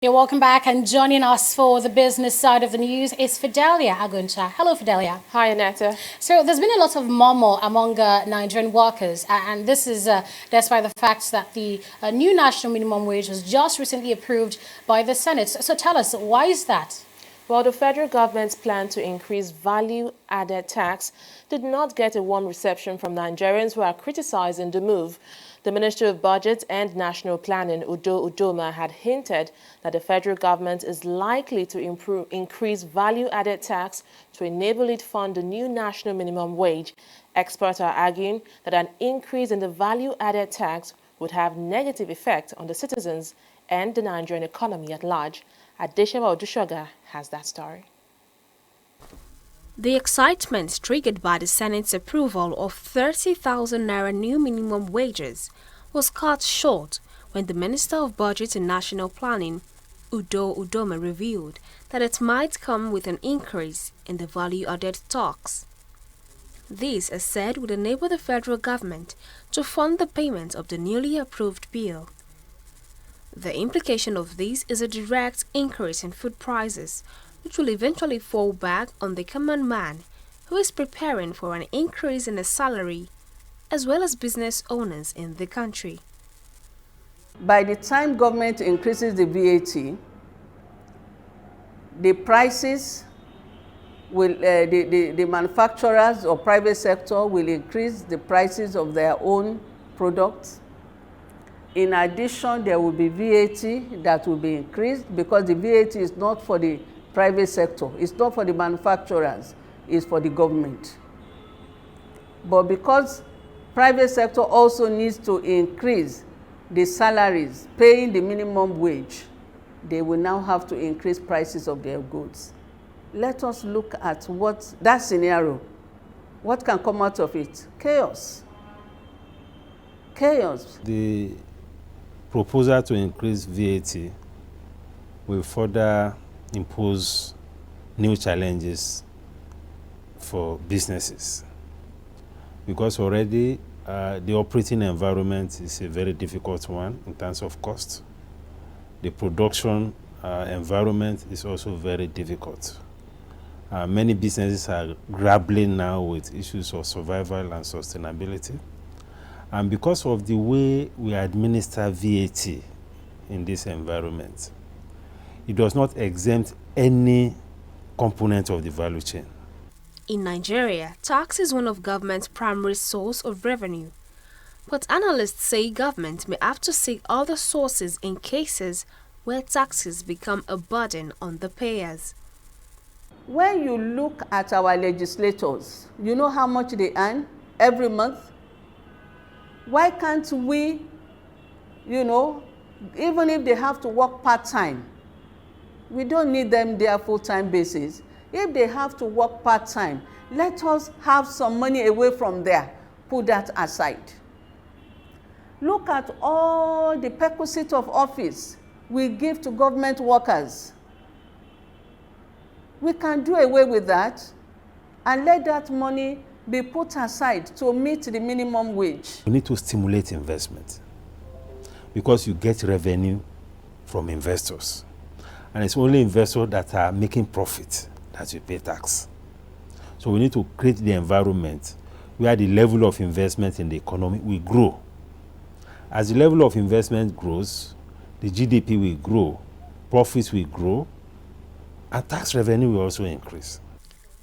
You're welcome back, and joining us for the business side of the news is Fidelia Aguncha. Hello, Fidelia. Hi, Aneta. So there's been a lot of murmur among Nigerian workers, and this is despite the fact that the new national minimum wage was just recently approved by the Senate. So tell us, why is that? Well, the federal government's plan to increase value-added tax did not get a warm reception from Nigerians who are criticizing the move. The Ministry of Budget and National Planning, Udo Udoma, had hinted that the federal government is likely to increase value-added tax to enable it fund the new national minimum wage. Experts are arguing that an increase in the value-added tax would have negative effect on the citizens and the Nigerian economy at large. Adeshima Odushoga has that story. The excitement triggered by the Senate's approval of 30,000 naira new minimum wages was cut short when the Minister of Budget and National Planning, Udo Udoma, revealed that it might come with an increase in the value-added tax. This, as said, would enable the federal government to fund the payment of the newly approved bill. The implication of this is a direct increase in food prices, which will eventually fall back on the common man who is preparing for an increase in his salary, as well as business owners in the country. By the time government increases the VAT, the prices will, the manufacturers or private sector will increase the prices of their own products. In addition, there will be VAT that will be increased because the VAT is not for the private sector, it's not for the manufacturers, it's for the government. But because private sector also needs to increase the salaries, paying the minimum wage, they will now have to increase prices of their goods. Let us look at what that scenario, what can come out of it? Chaos. Chaos. The proposal to increase VAT will further impose new challenges for businesses, because already the operating environment is a very difficult one in terms of cost. The production environment is also very difficult. Many businesses are grappling now with issues of survival and sustainability. And because of the way we administer VAT in this environment, it does not exempt any component of the value chain. In Nigeria, tax is one of government's primary source of revenue. But analysts say government may have to seek other sources in cases where taxes become a burden on the payers. When you look at our legislators, you know how much they earn every month? Why can't we, even if they have to work part-time, we don't need them there full-time basis. If they have to work part-time, let us have some money away from there. Put that aside. Look at all the perquisite of office we give to government workers. We can do away with that and let that money be put aside to meet the minimum wage. We need to stimulate investment because you get revenue from investors. And it's only investors that are making profit that will pay tax. So we need to create the environment where the level of investment in the economy will grow. As the level of investment grows, the GDP will grow, profits will grow, and tax revenue will also increase.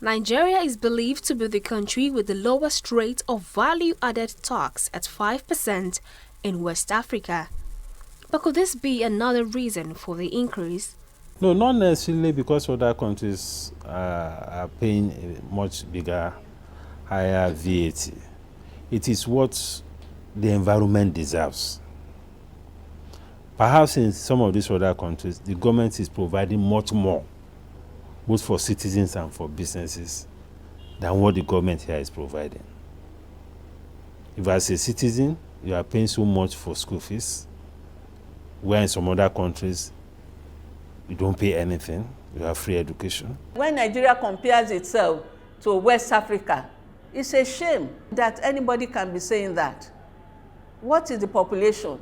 Nigeria is believed to be the country with the lowest rate of value-added tax at 5% in West Africa. But could this be another reason for the increase? No, not necessarily because other countries are paying a much bigger, higher VAT. It is what the environment deserves. Perhaps in some of these other countries, the government is providing much more, both for citizens and for businesses, than what the government here is providing. If as a citizen, you are paying so much for school fees, where in some other countries, you don't pay anything, you have free education. When Nigeria compares itself to West Africa, it's a shame that anybody can be saying that. What is the population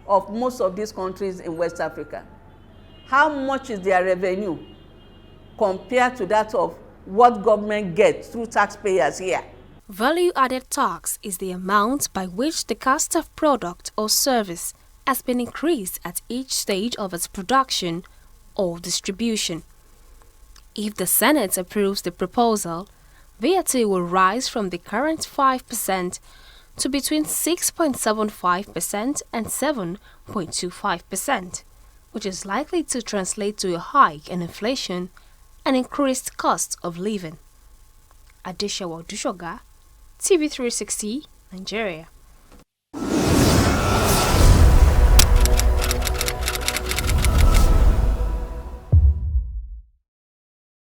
of most of these countries in West Africa? how much is their revenue compared to that of what government gets through taxpayers here. Value-added tax is the amount by which the cost of product or service has been increased at each stage of its production or distribution. If the Senate approves the proposal, VAT will rise from the current 5% to between 6.75% and 7.25%, which is likely to translate to a hike in inflation and increased cost of living. Adeshawa Dushoga, TV360, Nigeria.